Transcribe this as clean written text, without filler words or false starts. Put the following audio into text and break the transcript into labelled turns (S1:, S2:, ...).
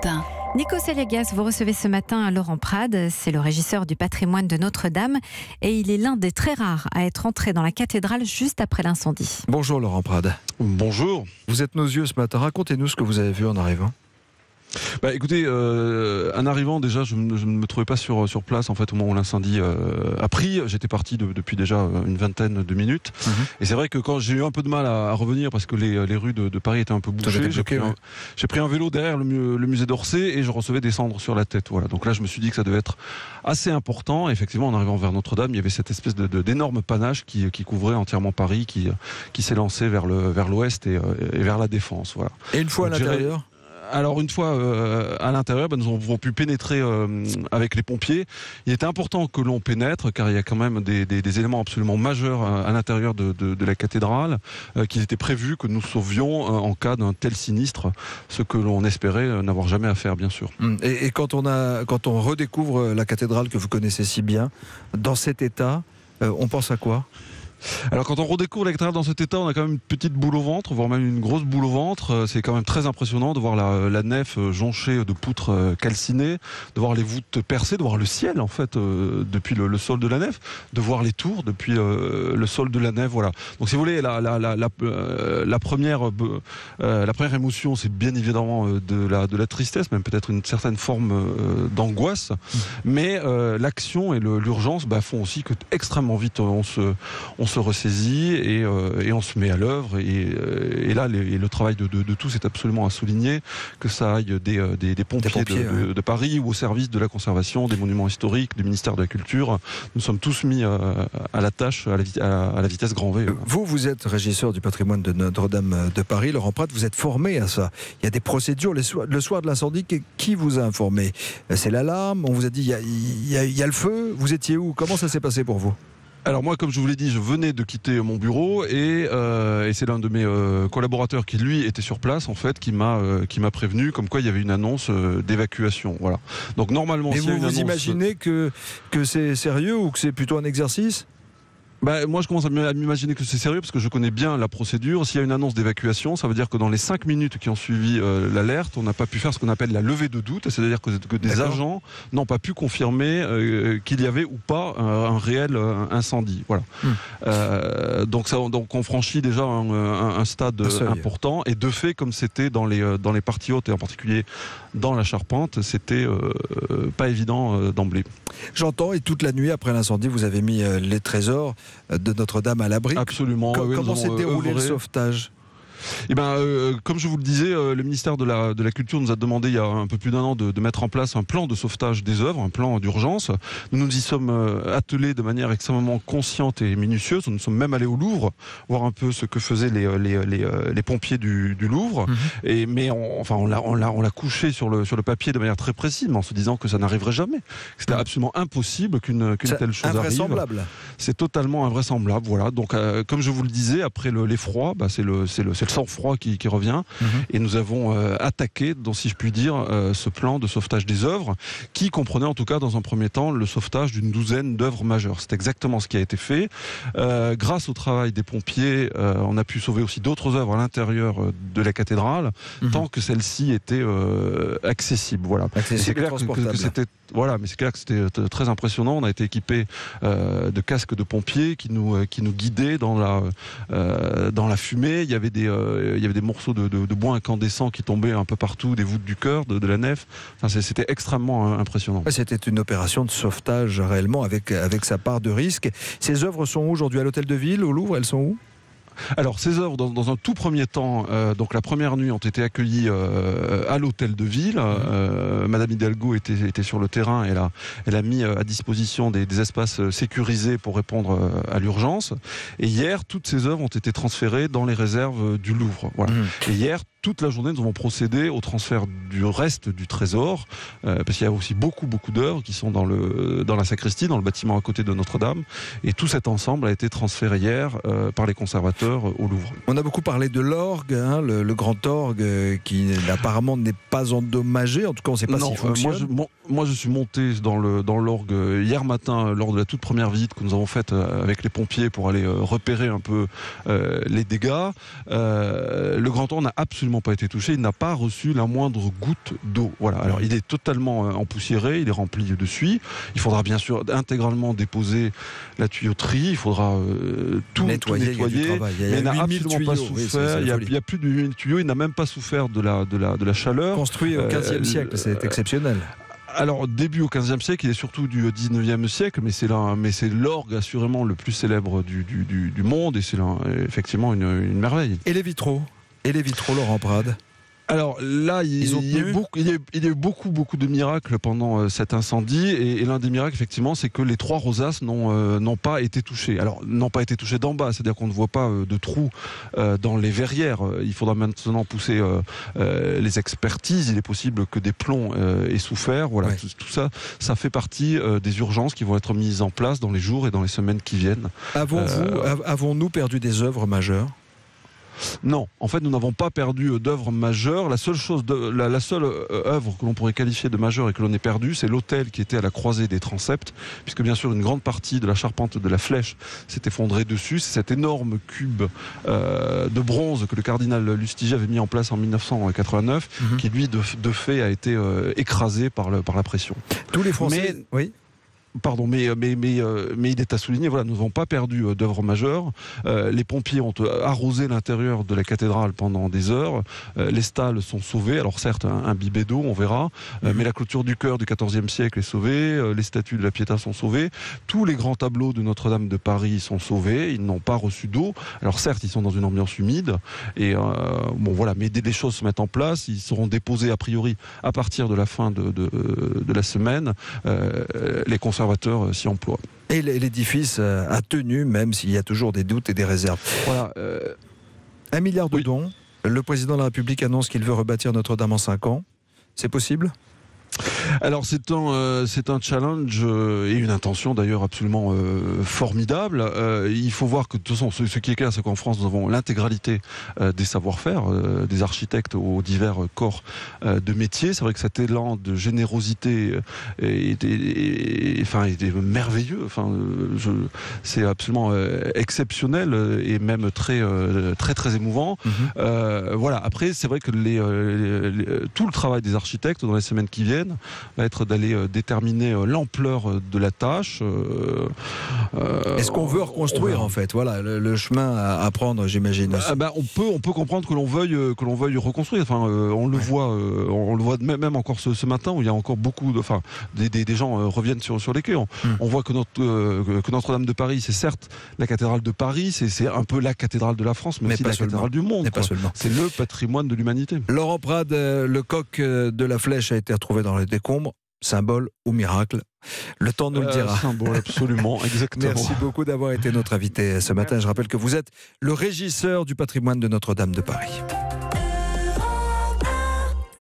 S1: Europe 1.
S2: Nico Saliagas, vous recevez ce matin Laurent Prade, c'est le régisseur du patrimoine de Notre-Dame et il est l'un des très rares à être entré dans la cathédrale juste après l'incendie.
S3: Bonjour Laurent Prade.
S4: Bonjour.
S3: Vous êtes nos yeux ce matin, racontez-nous ce que vous avez vu en arrivant.
S4: Écoutez, en arrivant déjà, je ne me trouvais pas sur place en fait au moment où l'incendie a pris. J'étais parti depuis déjà une vingtaine de minutes. Et c'est vrai que quand j'ai eu un peu de mal à revenir parce que les rues de Paris étaient un peu bouchées, j'ai pris un vélo derrière le musée d'Orsay et je recevais des cendres sur la tête. Voilà. Donc là, je me suis dit que ça devait être assez important. Et effectivement, en arrivant vers Notre-Dame, il y avait cette espèce d'énorme panache qui couvrait entièrement Paris, qui s'est vers l'ouest et vers la Défense. Voilà.
S3: Et une fois à l'intérieur ?
S4: Alors une fois à l'intérieur, nous avons pu pénétrer avec les pompiers. Il était important que l'on pénètre car il y a quand même des éléments absolument majeurs à l'intérieur de la cathédrale qu'il était prévu que nous sauvions en cas d'un tel sinistre, ce que l'on espérait n'avoir jamais à faire bien sûr.
S3: Et quand on redécouvre la cathédrale que vous connaissez si bien, dans cet état, on pense à quoi ?
S4: Alors quand on redécouvre la cathédrale dans cet état, on a quand même une petite boule au ventre, voire même une grosse boule au ventre. C'est quand même très impressionnant de voir la nef jonchée de poutres calcinées, de voir les voûtes percées, de voir le ciel en fait depuis le sol de la nef, de voir les tours depuis le sol de la nef. Voilà. Donc si vous voulez, la première émotion, c'est bien évidemment de la tristesse, même peut-être une certaine forme d'angoisse. Mais l'action et l'urgence font aussi que extrêmement vite on se ressaisit et on se met à l'œuvre et là le travail de tous est absolument à souligner, que ça aille des pompiers de Paris ou au service de la conservation des monuments historiques du ministère de la Culture. Nous sommes tous mis à la tâche à la vitesse grand V.
S3: Vous êtes régisseur du patrimoine de Notre-Dame de Paris, Laurent Prade, vous êtes formé à ça. Il y a des procédures. Le soir de l'incendie, qui vous a informé ? C'est l'alarme, on vous a dit il y a le feu, vous étiez où ? Comment ça s'est passé pour vous ?
S4: Alors moi, comme je vous l'ai dit, je venais de quitter mon bureau et c'est l'un de mes collaborateurs qui lui était sur place en fait qui m'a prévenu comme quoi il y avait une annonce d'évacuation. Voilà. Donc normalement,
S3: mais vous imaginez que c'est sérieux ou que c'est plutôt un exercice ?
S4: Moi je commence à m'imaginer que c'est sérieux parce que je connais bien la procédure. S'il y a une annonce d'évacuation, ça veut dire que dans les 5 minutes qui ont suivi l'alerte, on n'a pas pu faire ce qu'on appelle la levée de doute, c'est-à-dire que des agents n'ont pas pu confirmer qu'il y avait ou pas un réel incendie. Voilà. Donc on franchit déjà un stade important et de fait, comme c'était dans les parties hautes et en particulier dans la charpente, c'était pas évident d'emblée.
S3: J'entends, et toute la nuit après l'incendie, vous avez mis les trésors de Notre-Dame à l'abri.
S4: Absolument.
S3: Comment s'est déroulé le sauvetage ?
S4: Comme je vous le disais, le ministère de la Culture nous a demandé il y a un peu plus d'un an de mettre en place un plan de sauvetage des œuvres, un plan d'urgence. Nous nous y sommes attelés de manière extrêmement consciente et minutieuse. Nous sommes même allés au Louvre voir un peu ce que faisaient les pompiers du Louvre. Mais on l'a couché sur le papier de manière très précise, mais en se disant que ça n'arriverait jamais. C'était absolument impossible qu'une telle chose arrive.
S3: Invraisemblable.
S4: C'est totalement invraisemblable. Voilà. Donc, comme je vous le disais, après l'effroi, c'est le sang-froid qui revient et nous avons attaqué, si je puis dire, ce plan de sauvetage des œuvres qui comprenait en tout cas dans un premier temps le sauvetage d'une douzaine d'œuvres majeures. C'est exactement ce qui a été fait. Grâce au travail des pompiers, on a pu sauver aussi d'autres œuvres à l'intérieur de la cathédrale tant que celle-ci était accessible. Voilà.
S3: Accessible et transportable.
S4: Mais c'est clair que c'était très impressionnant. On a été équipé de casques de pompiers qui nous guidaient dans la fumée. Il y avait des morceaux de bois incandescents qui tombaient un peu partout, des voûtes du chœur, de la nef. C'était extrêmement impressionnant.
S3: C'était une opération de sauvetage réellement avec sa part de risque. Ces œuvres sont où aujourd'hui ? À l'Hôtel de Ville, au Louvre, elles sont où ?
S4: Alors ces œuvres, dans un tout premier temps, donc la première nuit, ont été accueillies à l'Hôtel de Ville. Madame Hidalgo était sur le terrain. Elle a mis à disposition des espaces sécurisés pour répondre à l'urgence. Et hier, toutes ces œuvres ont été transférées dans les réserves du Louvre. Voilà. Et hier, toute la journée, nous avons procédé au transfert du reste du trésor, parce qu'il y a aussi beaucoup d'œuvres qui sont dans la sacristie, dans le bâtiment à côté de Notre-Dame. Et tout cet ensemble a été transféré hier par les conservateurs au Louvre.
S3: On a beaucoup parlé de l'orgue, le grand orgue qui apparemment n'est pas endommagé. En tout cas, on ne sait pas s'il fonctionne.
S4: Moi, je suis monté dans l'orgue hier matin lors de la toute première visite que nous avons faite avec les pompiers pour aller repérer un peu les dégâts. Le grand orgue n'a absolument n'ont pas été touchés, il n'a pas reçu la moindre goutte d'eau. Voilà. Alors il est totalement empoussiéré, il est rempli de suie. Il faudra bien sûr intégralement déposer la tuyauterie, il faudra tout nettoyer.
S3: Il
S4: n'a absolument pas souffert. Il y a plus de 8 000 tuyaux. Il n'a même pas souffert de la chaleur.
S3: Construit au XVe siècle, c'est exceptionnel.
S4: Alors, début au XVe siècle, il est surtout du XIXe siècle, mais c'est l'orgue assurément le plus célèbre du monde, et c'est effectivement une merveille.
S3: Et les vitraux, Laurent Prade? Alors là, il y a eu beaucoup de miracles pendant cet incendie, et l'un des miracles, effectivement, c'est que les 3 rosaces n'ont pas été touchées. Alors, n'ont pas été touchées d'en bas, c'est-à-dire qu'on ne voit pas de trous dans les verrières. Il faudra maintenant pousser les expertises. Il est possible que des plombs aient souffert. Voilà, tout ça, ça fait partie des urgences qui vont être mises en place dans les jours et dans les semaines qui viennent. Avons-nous perdu des œuvres majeures ?
S4: Non, en fait, nous n'avons pas perdu d'œuvre majeure. La seule œuvre que l'on pourrait qualifier de majeure et que l'on ait perdue, c'est l'autel qui était à la croisée des transepts, puisque bien sûr une grande partie de la charpente de la flèche s'est effondrée dessus. C'est cet énorme cube de bronze que le cardinal Lustiger avait mis en place en 1989, qui lui, de fait, a été écrasé par la pression.
S3: Tous les Français... Oui.
S4: Pardon, mais il est à souligner, voilà, nous n'avons pas perdu d'œuvres majeures. Les pompiers ont arrosé l'intérieur de la cathédrale pendant des heures. Les stalles sont sauvées. Alors certes, imbibées d'eau, on verra. Mais la clôture du chœur du XIVe siècle est sauvée. Les statues de la Pietà sont sauvées. Tous les grands tableaux de Notre-Dame de Paris sont sauvés. Ils n'ont pas reçu d'eau. Alors certes, ils sont dans une ambiance humide. Et bon, voilà, mais dès que les choses se mettent en place, ils seront déposés a priori à partir de la fin de la semaine. Les conservateurs s'y emploient.
S3: Et l'édifice a tenu, même s'il y a toujours des doutes et des réserves. Voilà. 1 milliard de dons. Le président de la République annonce qu'il veut rebâtir Notre-Dame en 5 ans. C'est possible ?
S4: Alors c'est un challenge et une intention d'ailleurs absolument formidable. Il faut voir que de toute façon ce qui est clair, c'est qu'en France nous avons l'intégralité des savoir-faire, des architectes aux divers corps de métier. C'est vrai que cet élan de générosité était merveilleux. Enfin, c'est absolument exceptionnel et même très émouvant. Voilà. Après, c'est vrai que tout le travail des architectes dans les semaines qui viennent va être d'aller déterminer l'ampleur de la tâche.
S3: Est-ce qu'on veut reconstruire en fait? Voilà le chemin à prendre, j'imagine.
S4: On peut comprendre que l'on veuille reconstruire. Enfin, on le voit même encore ce matin où il y a encore beaucoup des gens reviennent sur les quais. On voit que Notre-Dame de Paris, c'est certes la cathédrale de Paris, c'est un peu la cathédrale de la France, mais aussi la cathédrale du monde. C'est le patrimoine de l'humanité.
S3: Laurent Prade, le coq de la flèche a été retrouvé dans les décombres. Symbole ou miracle? Le temps nous le dira.
S4: Symbole, absolument, exactement.
S3: Merci beaucoup d'avoir été notre invité ce matin. Je rappelle que vous êtes le régisseur du patrimoine de Notre-Dame de Paris.